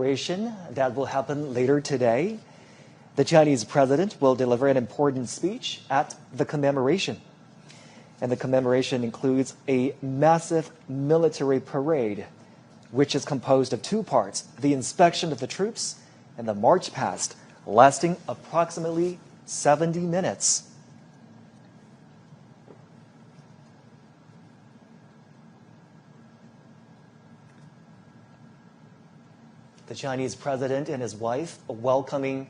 commemoration that will happen later today. The Chinese president will deliver an important speech at the commemoration. And the commemoration includes a massive military parade, which is composed of two parts, the inspection of the troops and the march past, lasting approximately 70 minutes. The Chinese president and his wife welcoming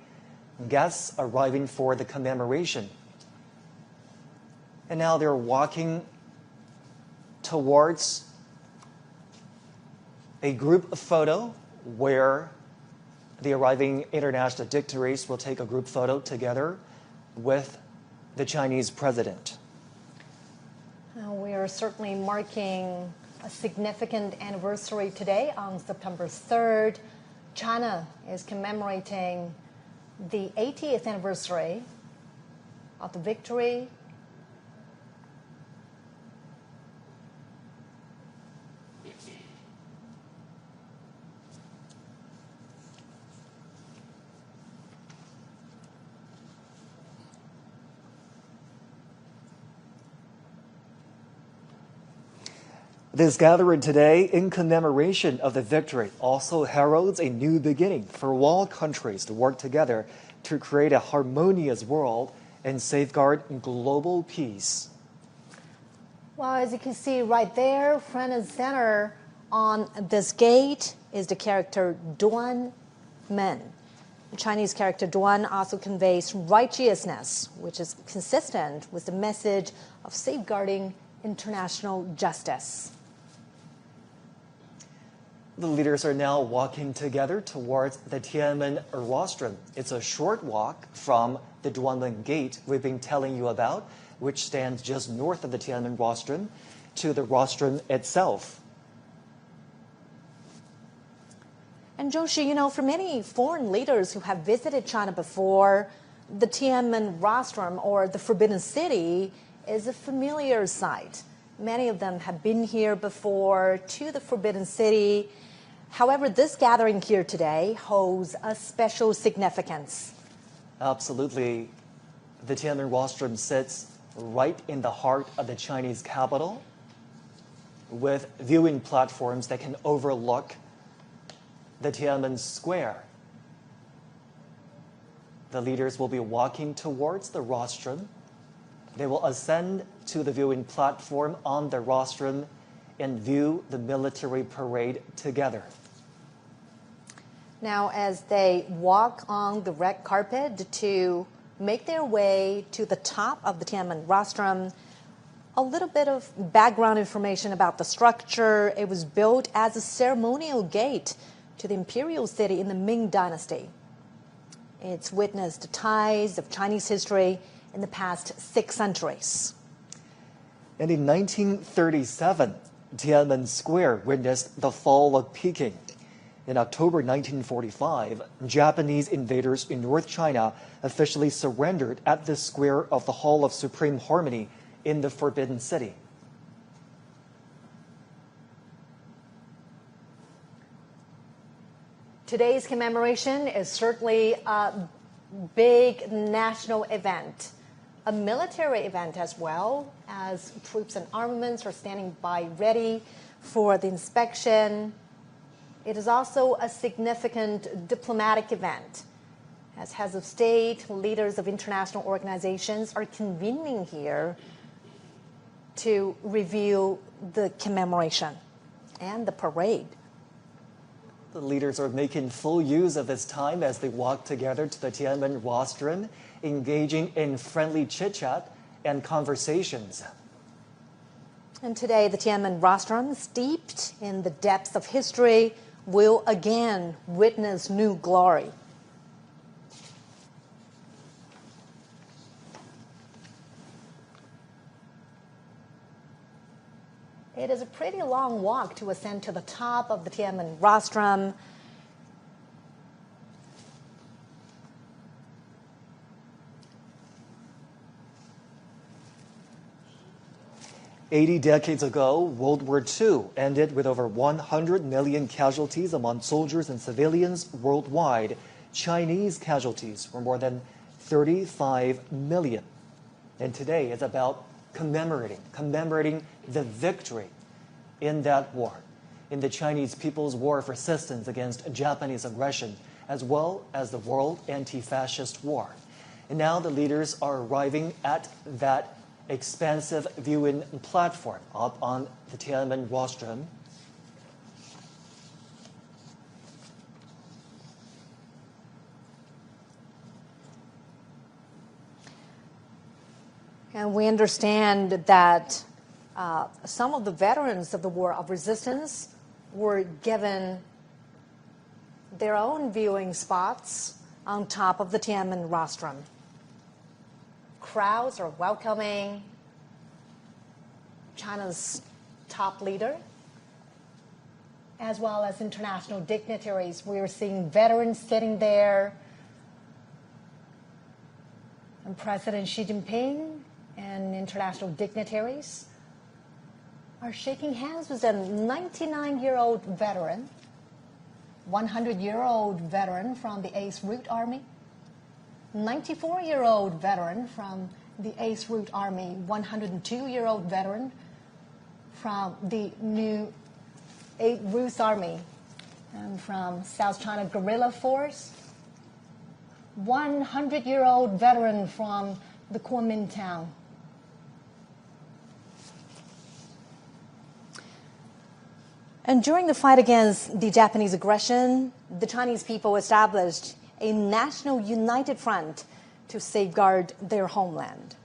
guests arriving for the commemoration. And now they're walking towards a group photo where the arriving international dignitaries will take a group photo together with the Chinese president. We are certainly marking a significant anniversary today on September 3rd. China is commemorating the 80th anniversary of the victory This gathering today in commemoration of the victory also heralds a new beginning for all countries to work together to create a harmonious world and safeguard global peace. Well, as you can see right there, front and center on this gate is the character Duan Men. The Chinese character Duan also conveys righteousness, which is consistent with the message of safeguarding international justice. The leaders are now walking together towards the Tiananmen rostrum. It's a short walk from the Duanmen Gate we've been telling you about, which stands just north of the Tiananmen rostrum, to the rostrum itself. And Joshi, you know, for many foreign leaders who have visited China before, the Tiananmen rostrum, or the Forbidden City, is a familiar sight. Many of them have been here before to the Forbidden City. However, this gathering here today holds a special significance. Absolutely. The Tiananmen rostrum sits right in the heart of the Chinese capital, with viewing platforms that can overlook the Tiananmen Square. The leaders will be walking towards the rostrum. They will ascend to the viewing platform on the rostrum and view the military parade together. Now, as they walk on the red carpet to make their way to the top of the Tiananmen rostrum, a little bit of background information about the structure. It was built as a ceremonial gate to the imperial city in the Ming Dynasty. It's witnessed the ties of Chinese history in the past 6 centuries. And in 1937, Tiananmen Square witnessed the fall of Peking. In October 1945, Japanese invaders in North China officially surrendered at the square of the Hall of Supreme Harmony in the Forbidden City. Today's commemoration is certainly a big national event, a military event as well, as troops and armaments are standing by ready for the inspection. It is also a significant diplomatic event, as heads of state, leaders of international organizations are convening here to review the commemoration and the parade. The leaders are making full use of this time as they walk together to the Tiananmen rostrum, engaging in friendly chit-chat and conversations. And today, the Tiananmen rostrum, steeped in the depths of history, will again witness new glory. It is a pretty long walk to ascend to the top of the Tiananmen rostrum. 80 decades ago, World War II ended with over 100 million casualties among soldiers and civilians worldwide. Chinese casualties were more than 35 million. And today is about commemorating the victory in that war, in the Chinese people's war of resistance against Japanese aggression, as well as the World Anti-Fascist War. And now the leaders are arriving at that expansive viewing platform up on the Tiananmen rostrum. And we understand that some of the veterans of the War of Resistance were given their own viewing spots on top of the Tiananmen rostrum. Crowds are welcoming China's top leader, as well as international dignitaries. We are seeing veterans sitting there, and President Xi Jinping and international dignitaries are shaking hands with a 99-year-old veteran, 100-year-old veteran from the 8th Route Army, 94-year-old veteran from the 8th Route Army, 102-year-old veteran from the new 8th Route Army, and from South China Guerrilla Force, 100-year-old veteran from the Kuomintang. And during the fight against the Japanese aggression, the Chinese people established a national united front to safeguard their homeland.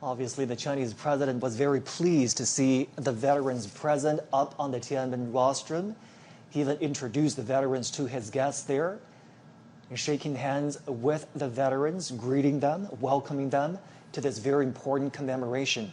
Obviously, the Chinese president was very pleased to see the veterans present up on the Tiananmen rostrum. He even introduced the veterans to his guests there, and shaking hands with the veterans, greeting them, welcoming them to this very important commemoration.